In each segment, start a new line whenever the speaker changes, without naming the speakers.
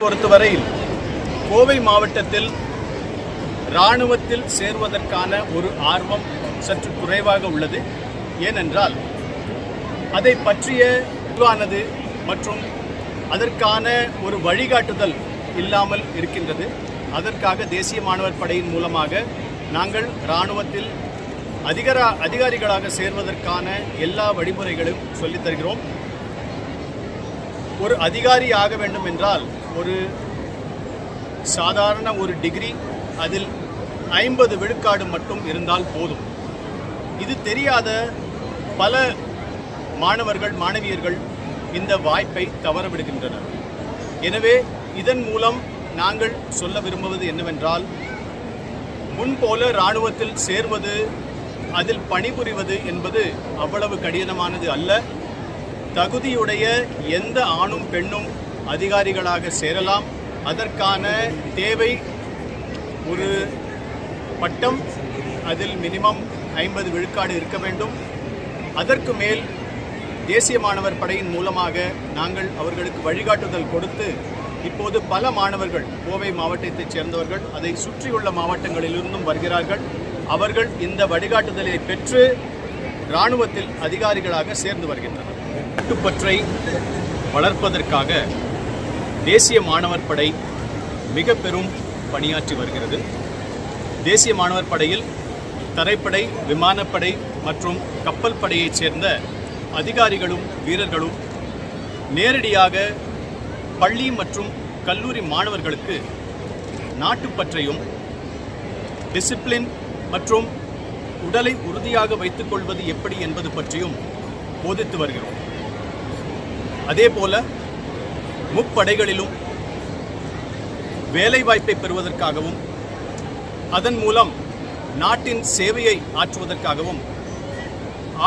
பொறுத்தவரையில் கோவை மாவட்டத்தில் இராணுவத்தில் சேர்வதற்கான ஒரு ஆர்வம் சற்று குறைவாக உள்ளது. ஏனென்றால் அதை பற்றிய குழுவானது மற்றும் அதற்கான ஒரு வழிகாட்டுதல் இல்லாமல் இருக்கின்றது. அதற்காக தேசிய மாணவர் படையின் மூலமாக நாங்கள் இராணுவத்தில் அதிகாரிகளாக சேர்வதற்கான எல்லா வழிமுறைகளும் சொல்லித் தருகிறோம். ஒரு அதிகாரி ஆக வேண்டும் என்றால் ஒரு சாதாரண ஒரு டிகிரி, அதில் 50 விழுக்காடு மட்டும் இருந்தால் போதும். இது தெரியாத பல மாணவர்கள் மாணவியர்கள் இந்த வாய்ப்பை தவறவிடுகின்றனர். எனவே இதன் மூலம் நாங்கள் சொல்ல விரும்புவது என்னவென்றால், முன்போல இராணுவத்தில் சேர்வது, அதில் பணிபுரிவது என்பது அவ்வளவு கடினமானது அல்ல. தகுதியுடைய எந்த ஆணும் பெண்ணும் அதிகாரிகளாக சேரலாம். அதற்கான தேவை ஒரு பட்டம், அதில் மினிமம் 50 விழுக்காடு இருக்க வேண்டும். அதற்கு மேல் தேசிய மாணவர் படையின் மூலமாக நாங்கள் அவர்களுக்கு வழிகாட்டுதல் கொடுத்து இப்போது பல மாணவர்கள் கோவை மாவட்டத்தைச் சேர்ந்தவர்கள் அதை சுற்றியுள்ள மாவட்டங்களிலிருந்தும் வருகிறார்கள். அவர்கள் இந்த வழிகாட்டுதலை பெற்று இராணுவத்தில் அதிகாரிகளாக சேர்ந்து வருகின்றனர். நாட்டுப்பற்றை வளர்ப்பதற்காக தேசிய மாணவர் படை மிக பெரும் பணியாற்றி வருகிறது. தேசிய மாணவர் படையில் தரைப்படை, விமானப்படை மற்றும் கப்பல் படையைச் சேர்ந்த அதிகாரிகளும் வீரர்களும் நேரடியாக பள்ளி மற்றும் கல்லூரி மாணவர்களுக்கு நாட்டுப்பற்றையும் டிசிப்ளின் மற்றும் உடலை உறுதியாக வைத்துக் கொள்வது எப்படி என்பது பற்றியும் போதித்து வருகிறோம். அதேபோல முப்படைகளிலும் வேலைவாய்ப்பை பெறுவதற்காகவும் அதன் மூலம் நாட்டின் சேவையை ஆற்றுவதற்காகவும்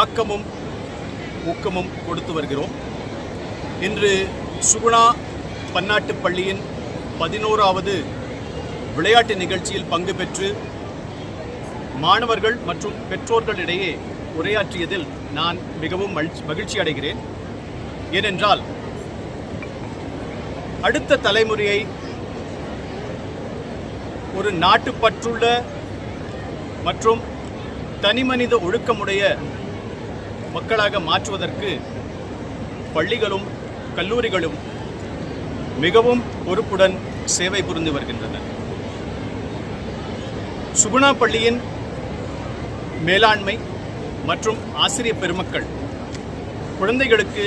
ஆக்கமும் ஊக்கமும் கொடுத்து வருகிறோம். இன்று சுகுணா பன்னாட்டு பள்ளியின் 11வது விளையாட்டு நிகழ்ச்சியில் பங்கு பெற்று மாணவர்கள் மற்றும் பெற்றோர்களிடையே உரையாற்றியதில் நான் மிகவும் மகிழ்ச்சி அடைகிறேன். ஏனென்றால் அடுத்த தலைமுறையை ஒரு நாட்டுப்பற்றுள்ள மற்றும் தனிமனித ஒழுக்கமுடைய மக்களாக மாற்றுவதற்கு பள்ளிகளும் கல்லூரிகளும் மிகவும் பொறுப்புடன் சேவை புரிந்து வருகின்றன. சுகுணா பள்ளியின் மேலாண்மை மற்றும் ஆசிரியர் பெருமக்கள் குழந்தைகளுக்கு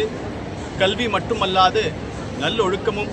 கல்வி மட்டுமல்லாது நல்லொழுக்கமும்